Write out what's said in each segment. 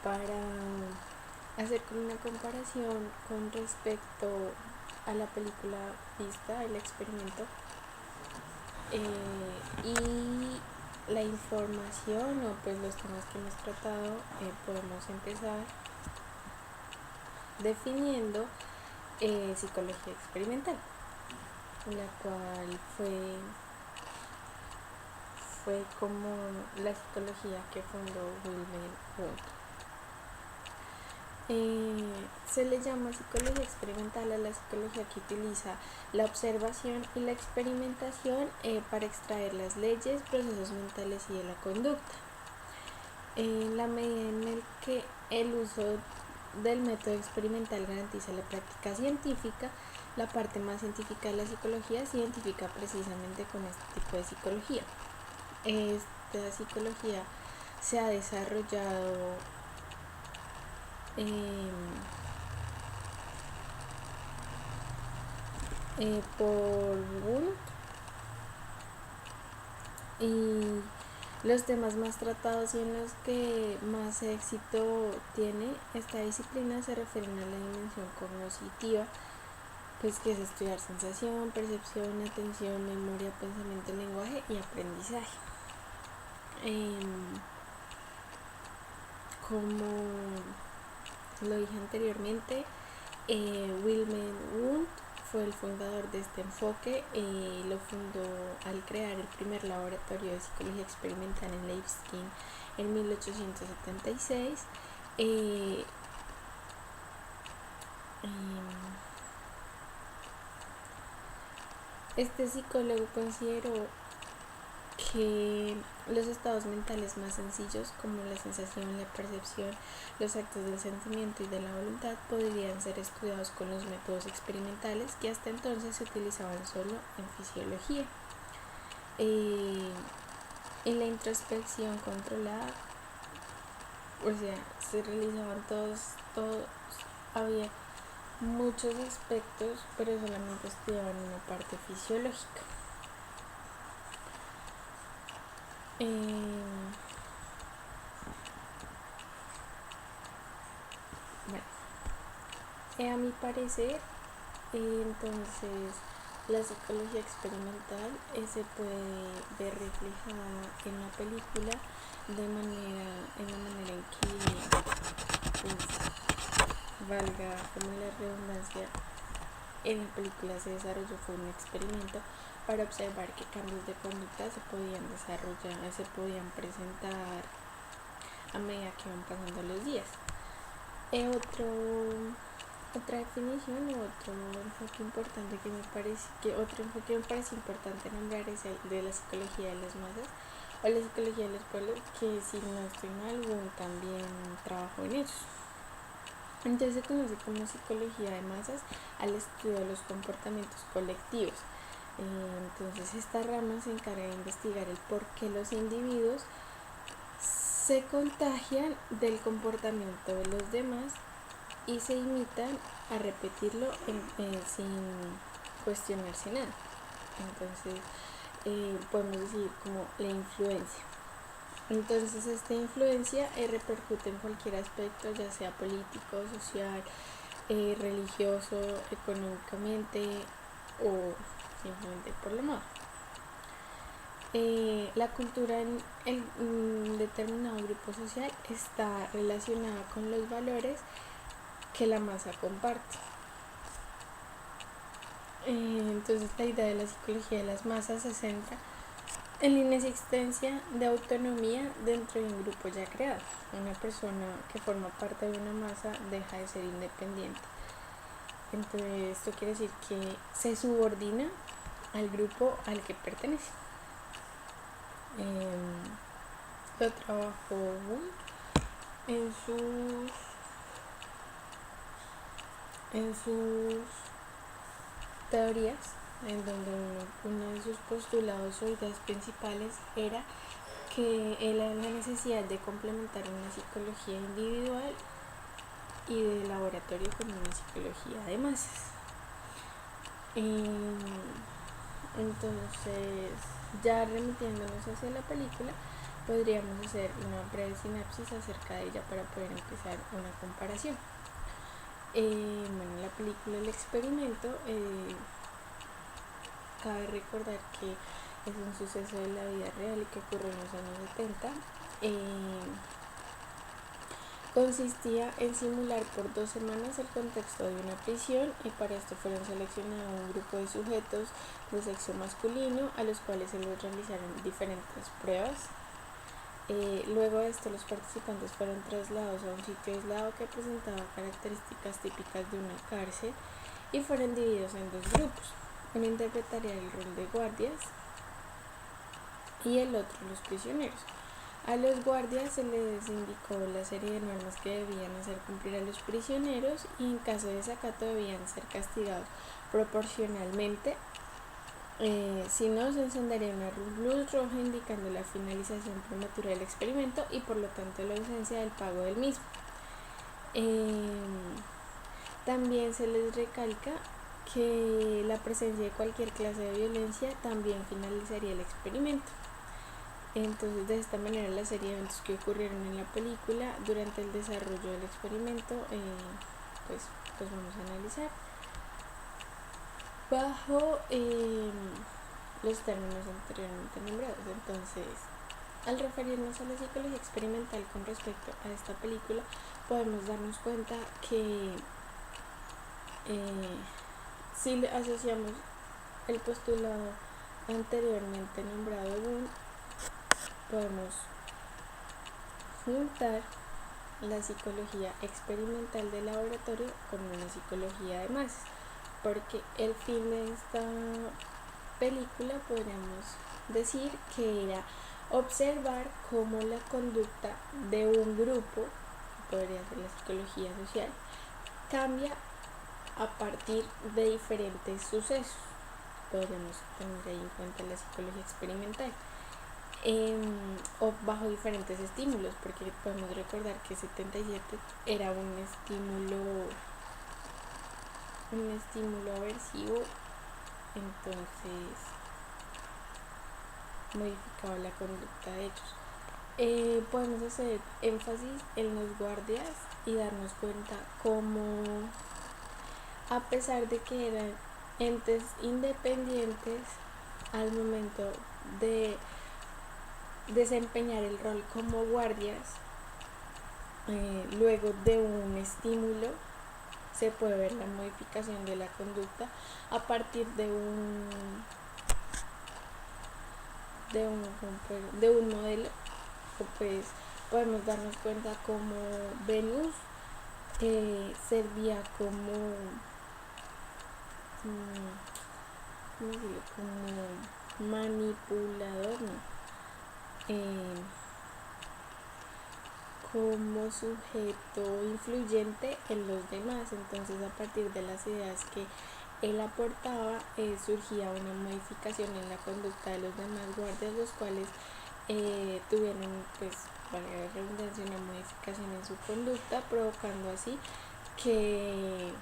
para hacer como una comparación con respecto a la película vista, el experimento, y la información o pues los temas que hemos tratado. Podemos empezar definiendo psicología experimental, la cual fue como la psicología que fundó Wilhelm Wundt. Se le llama psicología experimental a la psicología que utiliza la observación y la experimentación para extraer las leyes, procesos mentales y de la conducta. En la medida en el que el uso del método experimental garantiza la práctica científica, la parte más científica de la psicología se identifica precisamente con este tipo de psicología. Esta psicología se ha desarrollado por Wundt, y los temas más tratados y en los que más éxito tiene esta disciplina se refieren a la dimensión cognitiva, pues que es estudiar sensación, percepción, atención, memoria, pensamiento, lenguaje y aprendizaje. Como lo dije anteriormente, Wilhelm Wundt fue el fundador de este enfoque. Lo fundó al crear el primer laboratorio de psicología experimental en Leipzig en 1876. Este psicólogo consideró que los estados mentales más sencillos, como la sensación, la percepción, los actos del sentimiento y de la voluntad, podrían ser estudiados con los métodos experimentales que hasta entonces se utilizaban solo en fisiología. En la introspección controlada, o sea, se realizaban todos había muchos aspectos, pero solamente estudiaban una parte fisiológica. A mi parecer, entonces la psicología experimental se puede ver reflejada en la película en la manera en que, pues, valga como la redundancia, en la película se desarrolló fue un experimento para observar qué cambios de conducta se podían desarrollar, se podían presentar a medida que iban pasando los días. Otra definición o otro enfoque importante que me parece importante nombrar es el de la psicología de las masas o la psicología de los pueblos, que si no estoy mal, también trabajó en ellos. Entonces se conoce como psicología de masas al estudio de los comportamientos colectivos. Entonces esta rama se encarga de investigar el por qué los individuos se contagian del comportamiento de los demás y se imitan a repetirlo sin cuestionarse nada. Entonces podemos decir como la influencia. Entonces esta influencia repercute en cualquier aspecto, ya sea político, social, religioso, económicamente o simplemente por la moda. La cultura en un determinado grupo social está relacionada con los valores que la masa comparte. Entonces la idea de la psicología de las masas se centra en la inexistencia de autonomía dentro de un grupo ya creado. Una persona que forma parte de una masa deja de ser independiente. Entonces esto quiere decir que se subordina al grupo al que pertenece. Lo trabajó en sus teorías, en donde uno de sus postulados o ideas principales era que era la necesidad de complementar una psicología individual y de laboratorio con una psicología de masas. Entonces, ya remitiéndonos hacia la película, podríamos hacer una breve sinapsis acerca de ella para poder empezar una comparación. Bueno, la película El Experimento, cabe recordar que es un suceso de la vida real y que ocurrió en los años 70. Consistía en simular por 2 semanas el contexto de una prisión, y para esto fueron seleccionados un grupo de sujetos de sexo masculino a los cuales se les realizaron diferentes pruebas. Luego de esto, los participantes fueron trasladados a un sitio aislado que presentaba características típicas de una cárcel y fueron divididos en 2 grupos. Uno interpretaría el rol de guardias y el otro los prisioneros. A los guardias se les indicó la serie de normas que debían hacer cumplir a los prisioneros, y en caso de desacato debían ser castigados proporcionalmente. Si no, se encendería una luz roja indicando la finalización prematura del experimento y por lo tanto la ausencia del pago del mismo. También se les recalca que la presencia de cualquier clase de violencia también finalizaría el experimento. Entonces, de esta manera, la serie de eventos que ocurrieron en la película durante el desarrollo del experimento, pues vamos a analizar bajo los términos anteriormente nombrados. Entonces, al referirnos a la psicología experimental con respecto a esta película, podemos darnos cuenta que si asociamos el postulado anteriormente nombrado de Wundt, podemos juntar la psicología experimental de laboratorio con una psicología de masas, porque el fin de esta película podríamos decir que era observar cómo la conducta de un grupo, que podría ser la psicología social, cambia a partir de diferentes sucesos. Podríamos tener ahí en cuenta la psicología experimental. O bajo diferentes estímulos, porque podemos recordar que 77 era un estímulo aversivo, entonces modificaba la conducta de ellos. Podemos hacer énfasis en los guardias y darnos cuenta cómo, a pesar de que eran entes independientes, al momento de desempeñar el rol como guardias, luego de un estímulo se puede ver la modificación de la conducta a partir de un modelo. Pues podemos darnos cuenta como Venus servía como manipulador, como sujeto influyente en los demás. Entonces, a partir de las ideas que él aportaba, surgía una modificación en la conducta de los demás guardias, los cuales tuvieron, pues, para la redundancia, una modificación en su conducta, provocando así que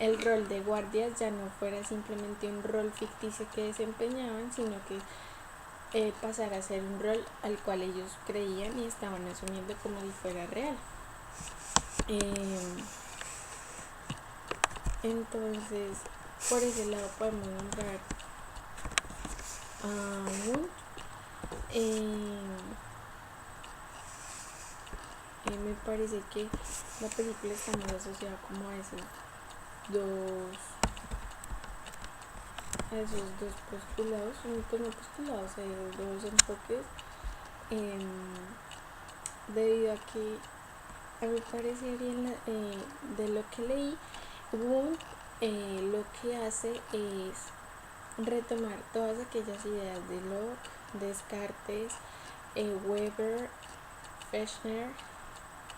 el rol de guardias ya no fuera simplemente un rol ficticio que desempeñaban, sino que pasara a ser un rol al cual ellos creían y estaban asumiendo como si fuera real. Entonces, por ese lado podemos nombrar a Wundt. Me parece que la película está más asociada como a esos dos postulados, pues no postulados, a esos dos enfoques, debido a que, a mi parecer, de lo que leí, Wundt lo que hace es retomar todas aquellas ideas de Locke, Descartes, Weber, Fechner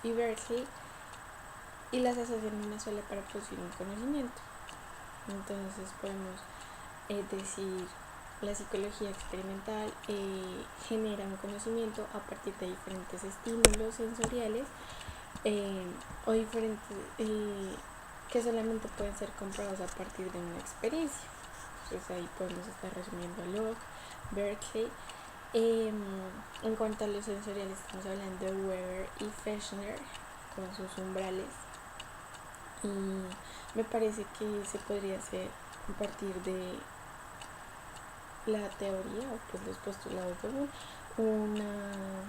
y Berkeley, y las asocia en una sola para producir un conocimiento. Entonces podemos decir, la psicología experimental genera un conocimiento a partir de diferentes estímulos sensoriales o diferentes que solamente pueden ser comprobados a partir de una experiencia. Entonces ahí podemos estar resumiendo a Locke, Berkeley En cuanto a los sensoriales, estamos hablando de Weber y Fechner con sus umbrales. Y me parece que se podría hacer a partir de la teoría o pues los postulados de Moore una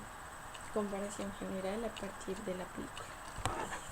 comparación general a partir de la película.